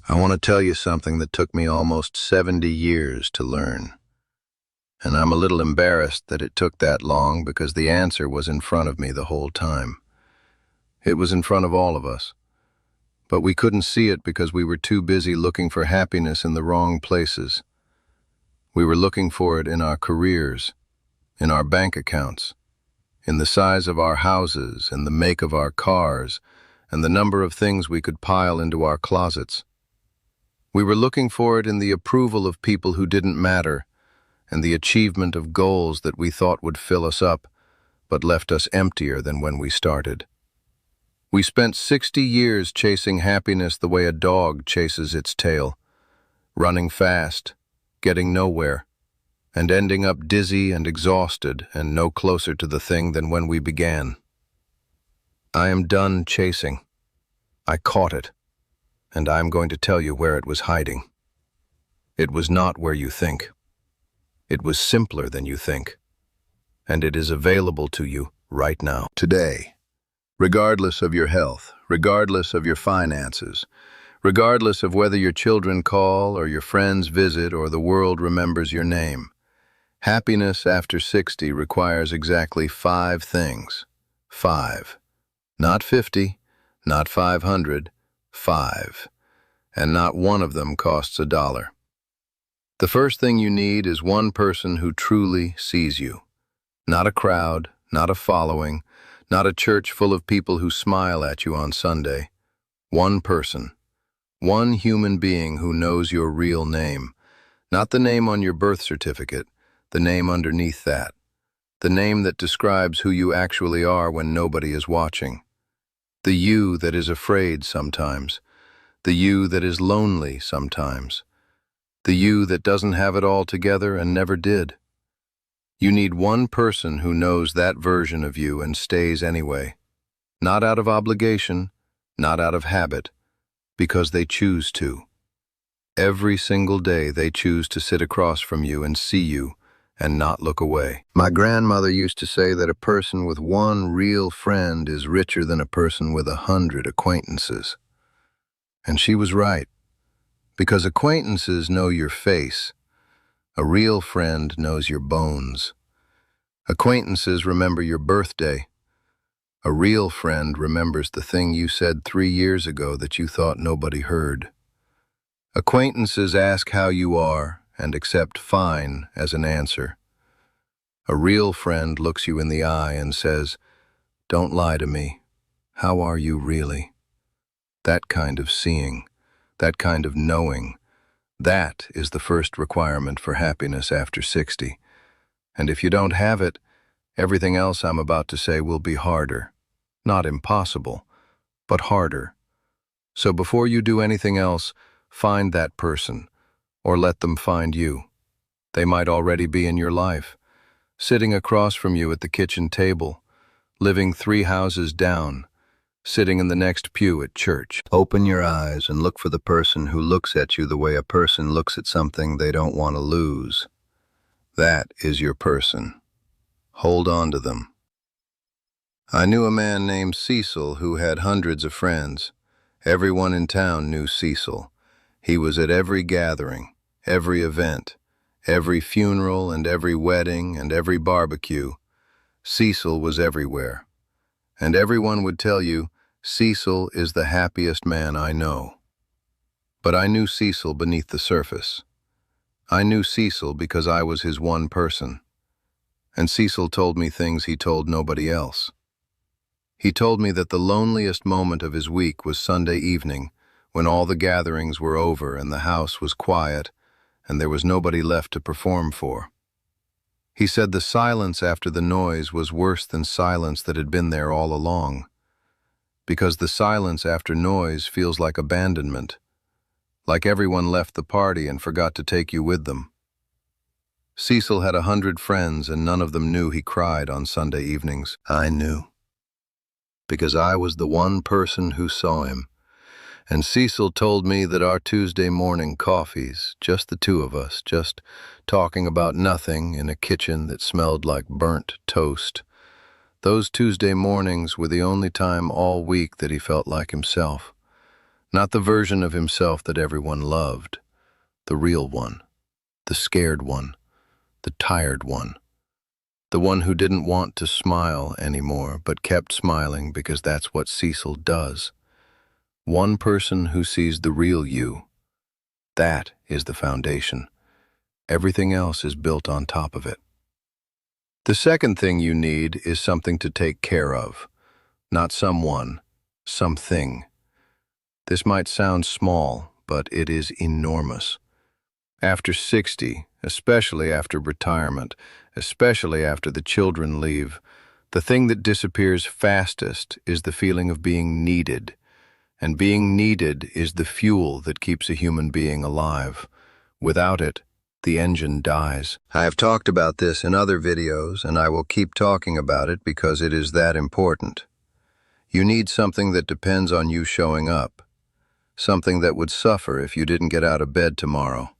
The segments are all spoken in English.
I want to tell you something that took me almost 70 years to learn. And I'm a little embarrassed that it took that long because the answer was in front of me the whole time. It was in front of all of us. But we couldn't see it because we were too busy looking for happiness in the wrong places. We were looking for it in our careers, in our bank accounts, in the size of our houses, and the make of our cars, and the number of things we could pile into our closets. We were looking for it in the approval of people who didn't matter, and the achievement of goals that we thought would fill us up, but left us emptier than when we started. We spent 60 years chasing happiness the way a dog chases its tail, running fast, getting nowhere, and ending up dizzy and exhausted and no closer to the thing than when we began. I am done chasing. I caught it, and I'm going to tell you where it was hiding. It was not where you think. It was simpler than you think, and it is available to you right now. Today, regardless of your health, regardless of your finances, regardless of whether your children call or your friends visit or the world remembers your name, happiness after 60 requires exactly 5 things. 5. Not 50, not 500, 5. And not one of them costs $1. The first thing you need is one person who truly sees you. Not a crowd, not a following, not a church full of people who smile at you on Sunday. One person. One human being who knows your real name. Not the name on your birth certificate, the name underneath that. The name that describes who you actually are when nobody is watching. The you that is afraid sometimes. The you that is lonely sometimes. The you that doesn't have it all together and never did. You need one person who knows that version of you and stays anyway. Not out of obligation, not out of habit, because they choose to. Every single day they choose to sit across from you and see you and not look away. My grandmother used to say that a person with one real friend is richer than a person with 100 acquaintances. And she was right. Because acquaintances know your face. A real friend knows your bones. Acquaintances remember your birthday. A real friend remembers the thing you said 3 years ago that you thought nobody heard. Acquaintances ask how you are and accept fine as an answer. A real friend looks you in the eye and says, "Don't lie to me. How are you really?" That kind of seeing. That kind of knowing, that is the first requirement for happiness after 60. And if you don't have it, everything else I'm about to say will be harder. Not impossible, but harder. So before you do anything else, find that person, or let them find you. They might already be in your life, sitting across from you at the kitchen table, living 3 houses down, sitting in the next pew at church. Open your eyes and look for the person who looks at you the way a person looks at something they don't want to lose. That is your person. Hold on to them. I knew a man named Cecil who had hundreds of friends. Everyone in town knew Cecil. He was at every gathering, every event, every funeral and every wedding and every barbecue. Cecil was everywhere. And everyone would tell you, "Cecil is the happiest man I know." But I knew Cecil beneath the surface. I knew Cecil because I was his one person. And Cecil told me things he told nobody else. He told me that the loneliest moment of his week was Sunday evening, when all the gatherings were over and the house was quiet and there was nobody left to perform for. He said the silence after the noise was worse than silence that had been there all along. Because the silence after noise feels like abandonment, like everyone left the party and forgot to take you with them. Cecil had 100 friends and none of them knew he cried on Sunday evenings. I knew. Because I was the one person who saw him. And Cecil told me that our Tuesday morning coffees, just the two of us, just talking about nothing in a kitchen that smelled like burnt toast, those Tuesday mornings were the only time all week that he felt like himself. Not the version of himself that everyone loved, the real one, the scared one, the tired one, the one who didn't want to smile anymore but kept smiling because that's what Cecil does. One person who sees the real you. That is the foundation. Everything else is built on top of it. The second thing you need is something to take care of. Not someone, something. This might sound small, but it is enormous. After 60, especially after retirement, especially after the children leave, the thing that disappears fastest is the feeling of being needed. And being needed is the fuel that keeps a human being alive. Without it, the engine dies. I have talked about this in other videos, and I will keep talking about it because it is that important. You need something that depends on you showing up. Something that would suffer if you didn't get out of bed tomorrow.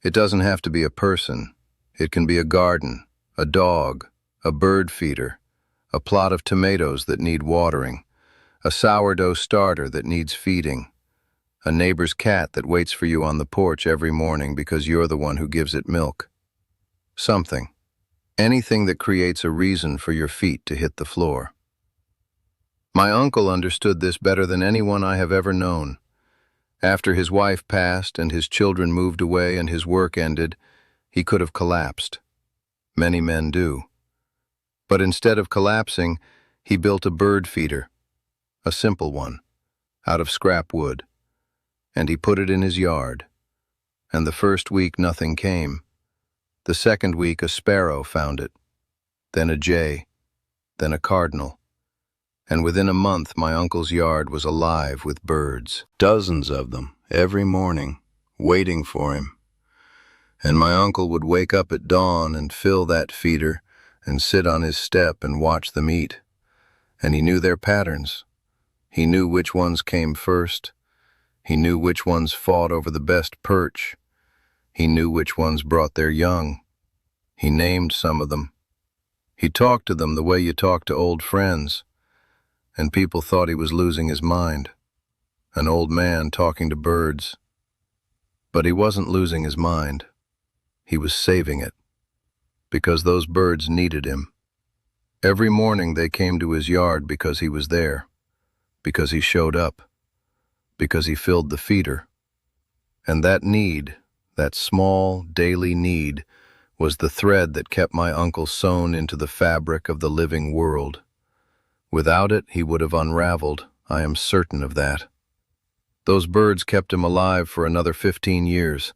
It doesn't have to be a person. It can be a garden, a dog, a bird feeder, a plot of tomatoes that need watering, a sourdough starter that needs feeding, a neighbor's cat that waits for you on the porch every morning because you're the one who gives it milk. Something. Anything that creates a reason for your feet to hit the floor. My uncle understood this better than anyone I have ever known. After his wife passed and his children moved away and his work ended, he could have collapsed. Many men do. But instead of collapsing, he built a bird feeder, a simple one, out of scrap wood, and he put it in his yard. And the first week nothing came. The second week a sparrow found it, then a jay, then a cardinal. And within a month my uncle's yard was alive with birds, dozens of them, every morning, waiting for him. And my uncle would wake up at dawn and fill that feeder and sit on his step and watch them eat. And he knew their patterns. He knew which ones came first. He knew which ones fought over the best perch. He knew which ones brought their young. He named some of them. He talked to them the way you talk to old friends. And people thought he was losing his mind. An old man talking to birds. But he wasn't losing his mind. He was saving it. Because those birds needed him. Every morning they came to his yard because he was there. Because he showed up. Because he filled the feeder. And that need, that small, daily need, was the thread that kept my uncle sewn into the fabric of the living world. Without it, he would have unraveled, I am certain of that. Those birds kept him alive for another 15 years,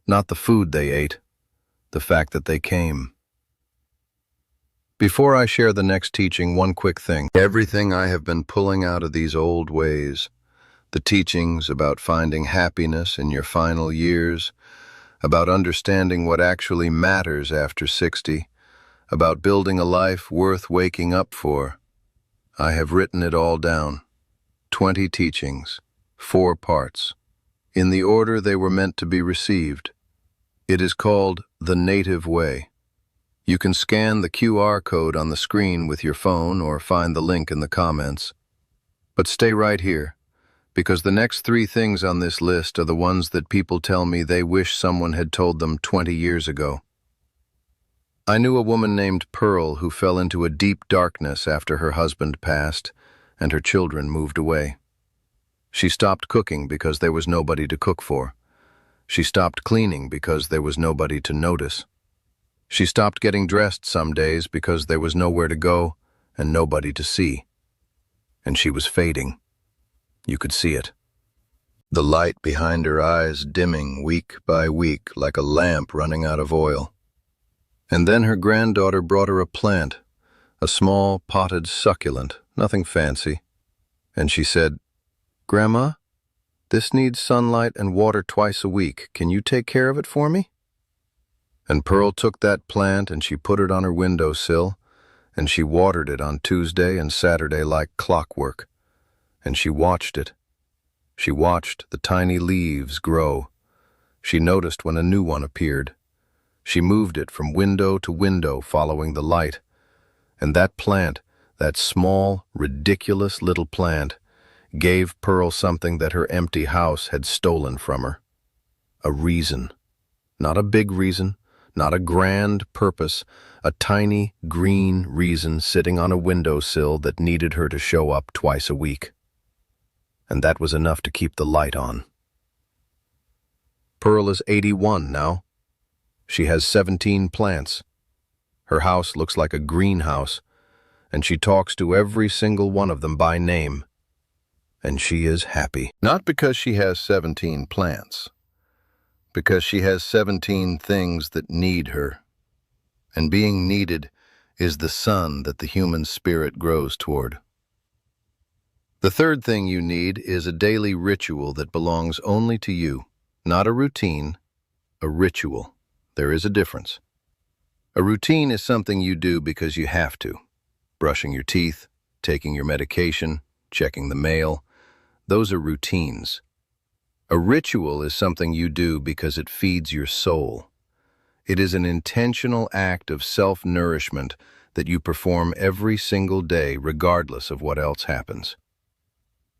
not the food they ate, the fact that they came. Before I share the next teaching, one quick thing. Everything I have been pulling out of these old ways, the teachings about finding happiness in your final years, about understanding what actually matters after 60, about building a life worth waking up for, I have written it all down. 20 teachings, 4 parts, in the order they were meant to be received. It is called The Native Way. You can scan the QR code on the screen with your phone or find the link in the comments. But stay right here, because the next 3 things on this list are the ones that people tell me they wish someone had told them 20 years ago. I knew a woman named Pearl who fell into a deep darkness after her husband passed and her children moved away. She stopped cooking because there was nobody to cook for. She stopped cleaning because there was nobody to notice. She stopped getting dressed some days because there was nowhere to go and nobody to see. And she was fading. You could see it. The light behind her eyes dimming week by week like a lamp running out of oil. And then her granddaughter brought her a plant, a small potted succulent, nothing fancy. And she said, "Grandma, this needs sunlight and water twice a week. Can you take care of it for me?" And Pearl took that plant and she put it on her windowsill, and she watered it on Tuesday and Saturday like clockwork. And she watched it. She watched the tiny leaves grow. She noticed when a new one appeared. She moved it from window to window following the light. And that plant, that small, ridiculous little plant, gave Pearl something that her empty house had stolen from her. A reason. Not a big reason, not a grand purpose, a tiny, green reason sitting on a windowsill that needed her to show up twice a week. And that was enough to keep the light on. Pearl is 81 now. She has 17 plants. Her house looks like a greenhouse, and she talks to every single one of them by name. And she is happy. Not because she has 17 plants, because she has 17 things that need her. And being needed is the sun that the human spirit grows toward. The third thing you need is a daily ritual that belongs only to you. Not a routine, a ritual. There is a difference. A routine is something you do because you have to. Brushing your teeth, taking your medication, checking the mail. Those are routines. A ritual is something you do because it feeds your soul. It is an intentional act of self-nourishment that you perform every single day regardless of what else happens.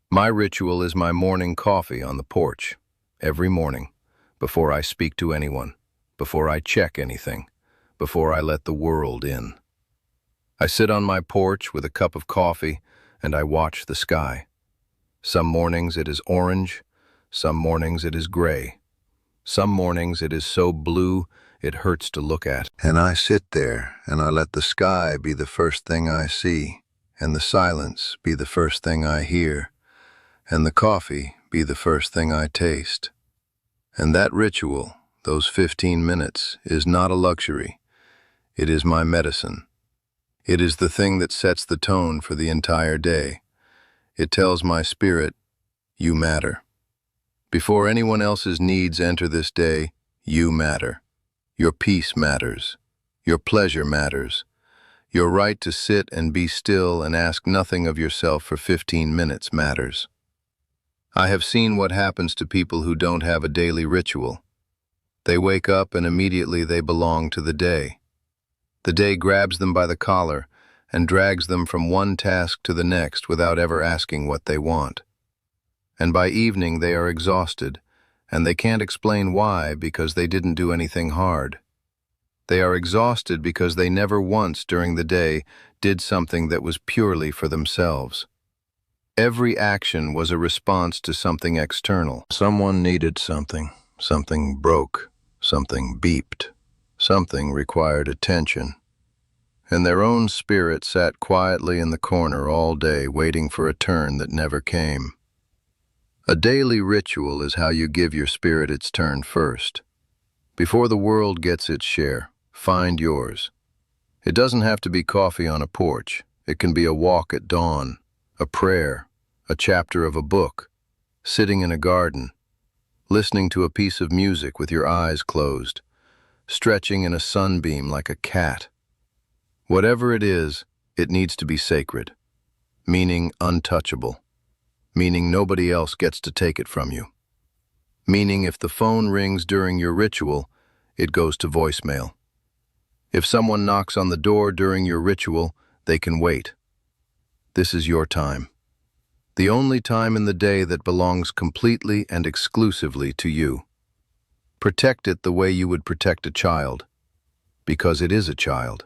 My ritual is my morning coffee on the porch. Every morning, before I speak to anyone, before I check anything, before I let the world in. I sit on my porch with a cup of coffee and I watch the sky. Some mornings it is orange, some mornings it is gray. Some mornings it is so blue it hurts to look at. And I sit there and I let the sky be the first thing I see, and the silence be the first thing I hear, and the coffee be the first thing I taste. And that ritual, those 15 minutes, is not a luxury. It is my medicine. It is the thing that sets the tone for the entire day. It tells my spirit, you matter. Before anyone else's needs enter this day, you matter. Your peace matters. Your pleasure matters. Your right to sit and be still and ask nothing of yourself for 15 minutes matters. I have seen what happens to people who don't have a daily ritual. They wake up and immediately they belong to the day. The day grabs them by the collar and drags them from one task to the next without ever asking what they want. And by evening they are exhausted, and they can't explain why because they didn't do anything hard. They are exhausted because they never once during the day did something that was purely for themselves. Every action was a response to something external. Someone needed something. Something broke. Something beeped. Something required attention. And their own spirit sat quietly in the corner all day waiting for a turn that never came. A daily ritual is how you give your spirit its turn first. Before the world gets its share, find yours. It doesn't have to be coffee on a porch. It can be a walk at dawn, a prayer, a chapter of a book, sitting in a garden, listening to a piece of music with your eyes closed, stretching in a sunbeam like a cat. Whatever it is, it needs to be sacred, meaning untouchable, meaning nobody else gets to take it from you, meaning if the phone rings during your ritual, it goes to voicemail. If someone knocks on the door during your ritual, they can wait. This is your time. The only time in the day that belongs completely and exclusively to you. Protect it the way you would protect a child, because it is a child.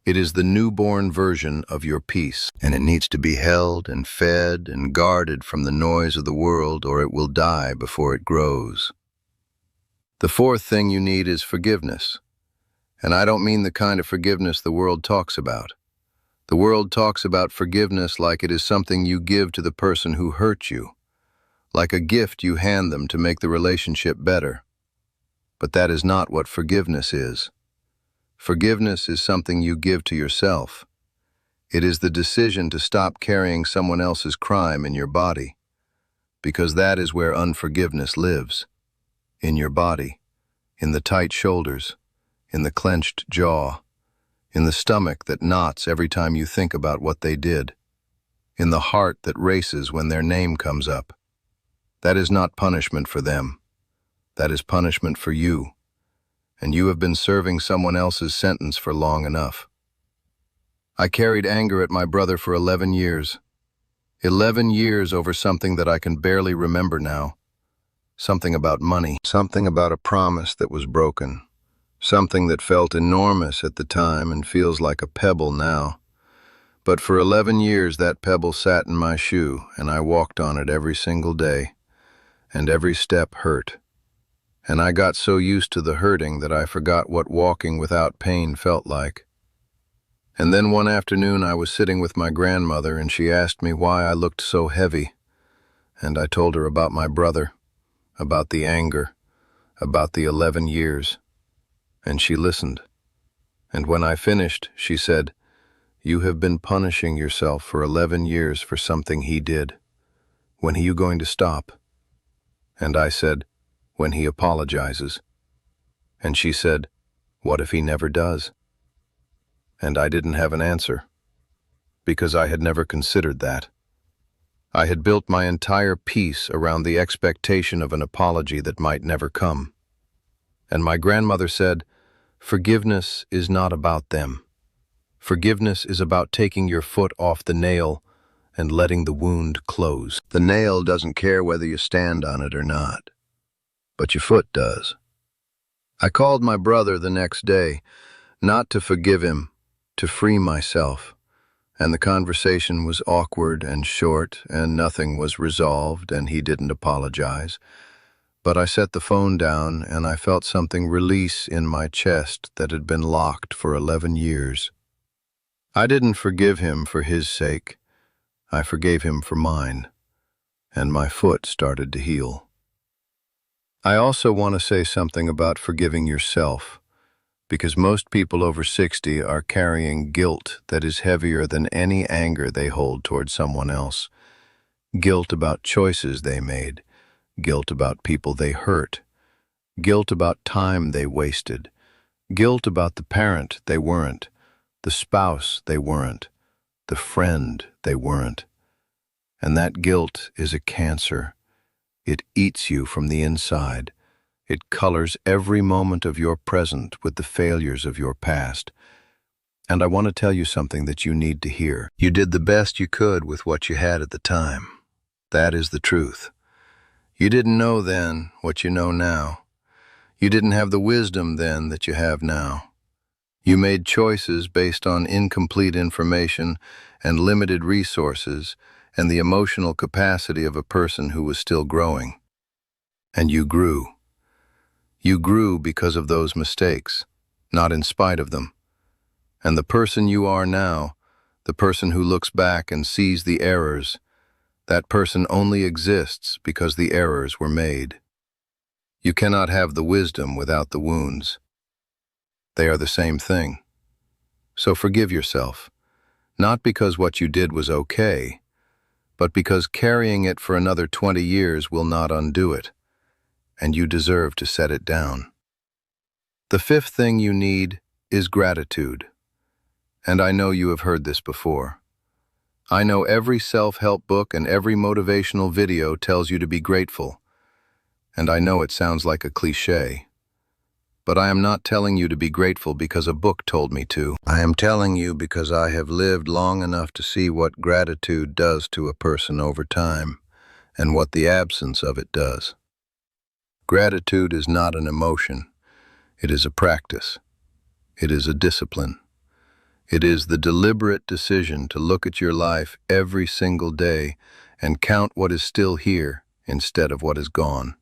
It is the newborn version of your peace, and it needs to be held and fed and guarded from the noise of the world, or it will die before it grows. The fourth thing you need is forgiveness. And I don't mean the kind of forgiveness the world talks about. The world talks about forgiveness like it is something you give to the person who hurt you, like a gift you hand them to make the relationship better. But that is not what forgiveness is. Forgiveness is something you give to yourself. It is the decision to stop carrying someone else's crime in your body, because that is where unforgiveness lives, in your body, in the tight shoulders, in the clenched jaw, in the stomach that knots every time you think about what they did, in the heart that races when their name comes up. That is not punishment for them. That is punishment for you. And you have been serving someone else's sentence for long enough. I carried anger at my brother for 11 years. 11 years over something that I can barely remember now. Something about money. Something about a promise that was broken. Something that felt enormous at the time and feels like a pebble now. But for 11 years that pebble sat in my shoe, and I walked on it every single day. And every step hurt. And I got so used to the hurting that I forgot what walking without pain felt like. And then one afternoon I was sitting with my grandmother and she asked me why I looked so heavy. And I told her about my brother, about the anger, about the 11 years. And she listened. And when I finished, she said, "You have been punishing yourself for 11 years for something he did. When are you going to stop?" And I said, "When he apologizes." And she said, "What if he never does?" And I didn't have an answer, because I had never considered that. I had built my entire peace around the expectation of an apology that might never come. And my grandmother said, "Forgiveness is not about them. Forgiveness is about taking your foot off the nail and letting the wound close. The nail doesn't care whether you stand on it or not, but your foot does." I called my brother the next day, not to forgive him, to free myself, and the conversation was awkward and short, and nothing was resolved, and he didn't apologize. But I set the phone down, and I felt something release in my chest that had been locked for 11 years. I didn't forgive him for his sake. I forgave him for mine, and my foot started to heal. I also want to say something about forgiving yourself, because most people over 60 are carrying guilt that is heavier than any anger they hold toward someone else. Guilt about choices they made, guilt about people they hurt, guilt about time they wasted, guilt about the parent they weren't, the spouse they weren't, the friend they weren't. And that guilt is a cancer. It eats you from the inside. It colors every moment of your present with the failures of your past. And I want to tell you something that you need to hear. You did the best you could with what you had at the time. That is the truth. You didn't know then what you know now. You didn't have the wisdom then that you have now. You made choices based on incomplete information and limited resources and the emotional capacity of a person who was still growing. And you grew. You grew because of those mistakes, not in spite of them. And the person you are now, the person who looks back and sees the errors, that person only exists because the errors were made. You cannot have the wisdom without the wounds. They are the same thing. So forgive yourself, not because what you did was okay, but because carrying it for another 20 years will not undo it, and you deserve to set it down. The fifth thing you need is gratitude. And I know you have heard this before. I know every self-help book and every motivational video tells you to be grateful. And I know it sounds like a cliché. But I am not telling you to be grateful because a book told me to. I am telling you because I have lived long enough to see what gratitude does to a person over time, and what the absence of it does. Gratitude is not an emotion. It is a practice. It is a discipline. It is the deliberate decision to look at your life every single day and count what is still here instead of what is gone.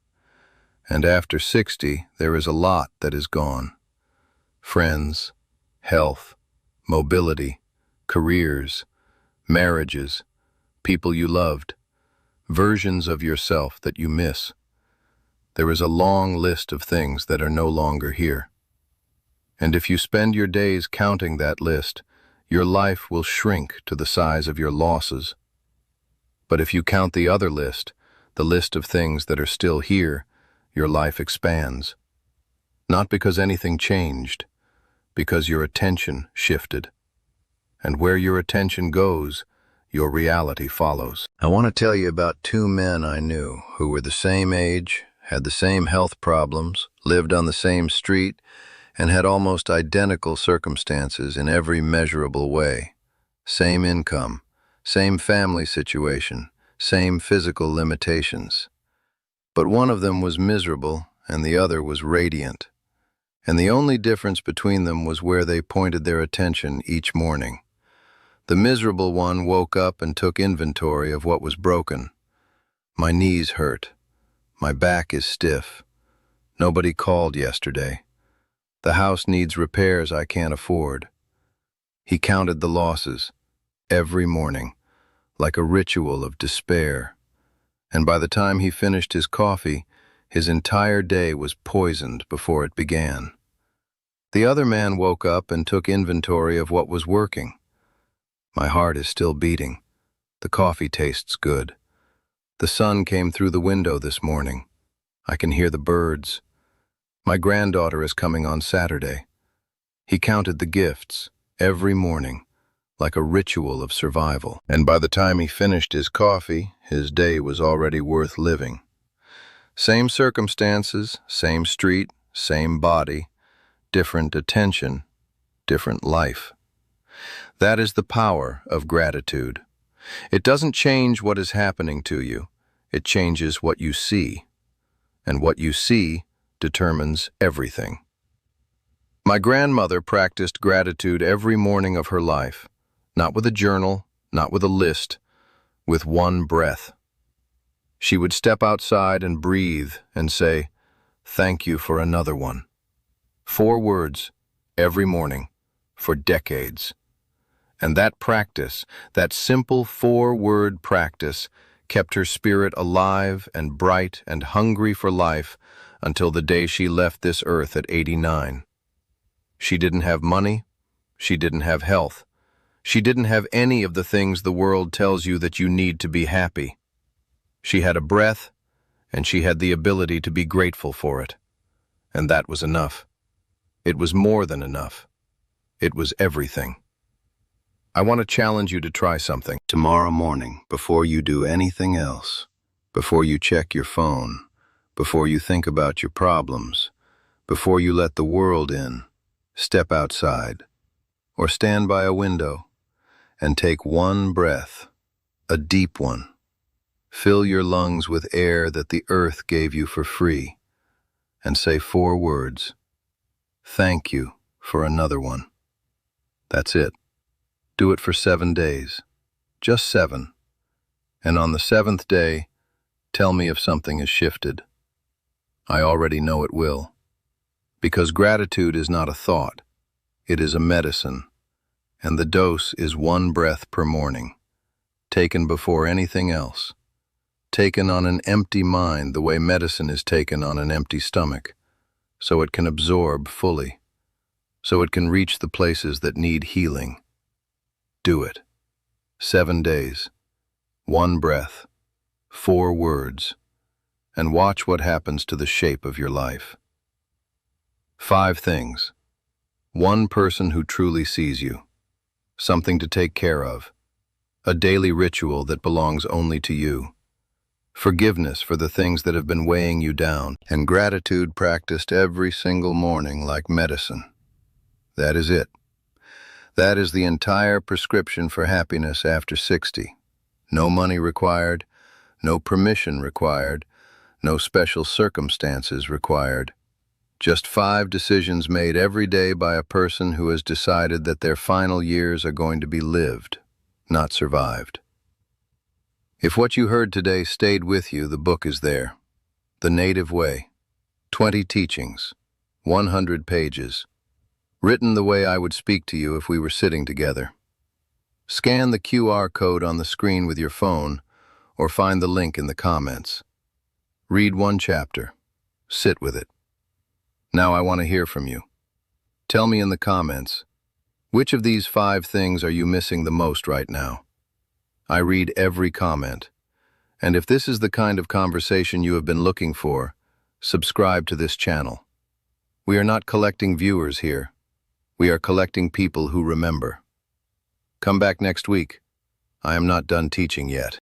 And after 60, there is a lot that is gone. Friends, health, mobility, careers, marriages, people you loved, versions of yourself that you miss. There is a long list of things that are no longer here. And if you spend your days counting that list, your life will shrink to the size of your losses. But if you count the other list, the list of things that are still here, your life expands. Not because anything changed, because your attention shifted. And where your attention goes, your reality follows. I want to tell you about two men I knew who were the same age, had the same health problems, lived on the same street, and had almost identical circumstances in every measurable way. Same income, same family situation, same physical limitations. But one of them was miserable and the other was radiant. And the only difference between them was where they pointed their attention each morning. The miserable one woke up and took inventory of what was broken. My knees hurt. My back is stiff. Nobody called yesterday. The house needs repairs I can't afford. He counted the losses, every morning, like a ritual of despair. And by the time he finished his coffee, his entire day was poisoned before it began. The other man woke up and took inventory of what was working. My heart is still beating. The coffee tastes good. The sun came through the window this morning. I can hear the birds. My granddaughter is coming on Saturday. He counted the gifts, every morning, like a ritual of survival. And by the time he finished his coffee, his day was already worth living. Same circumstances, same street, same body, different attention, different life. That is the power of gratitude. It doesn't change what is happening to you. It changes what you see. And what you see determines everything. My grandmother practiced gratitude every morning of her life, not with a journal, not with a list, with one breath. She would step outside and breathe and say, "Thank you for another one." 4 words, every morning, for decades. And that practice, that simple 4-word practice, kept her spirit alive and bright and hungry for life until the day she left this earth at 89. She didn't have money. She didn't have health. She didn't have any of the things the world tells you that you need to be happy. She had a breath, and she had the ability to be grateful for it. And that was enough. It was more than enough. It was everything. I want to challenge you to try something. Tomorrow morning, before you do anything else, before you check your phone, before you think about your problems, before you let the world in, step outside or stand by a window and take one breath, a deep one. Fill your lungs with air that the earth gave you for free and say 4 words. Thank you for another one. That's it. Do it for 7 days, just 7. And on the 7th day, tell me if something has shifted. I already know it will. Because gratitude is not a thought, it is a medicine, and the dose is 1 breath per morning, taken before anything else, taken on an empty mind the way medicine is taken on an empty stomach, so it can absorb fully, so it can reach the places that need healing. Do it. 7 days, 1 breath, 4 words, and watch what happens to the shape of your life. 5 things. 1 person who truly sees you. Something to take care of. A daily ritual that belongs only to you. Forgiveness for the things that have been weighing you down, and gratitude practiced every single morning like medicine. That is it. That is the entire prescription for happiness after 60. No money required, no permission required, no special circumstances required. Just 5 decisions made every day by a person who has decided that their final years are going to be lived, not survived. If what you heard today stayed with you, the book is there. The Native Way. 20 teachings, 100 pages. Written the way I would speak to you if we were sitting together. Scan the QR code on the screen with your phone or find the link in the comments. Read 1 chapter. Sit with it. Now I want to hear from you. Tell me in the comments, which of these 5 things are you missing the most right now? I read every comment. And if this is the kind of conversation you have been looking for, subscribe to this channel. We are not collecting viewers here. We are collecting people who remember. Come back next week. I am not done teaching yet.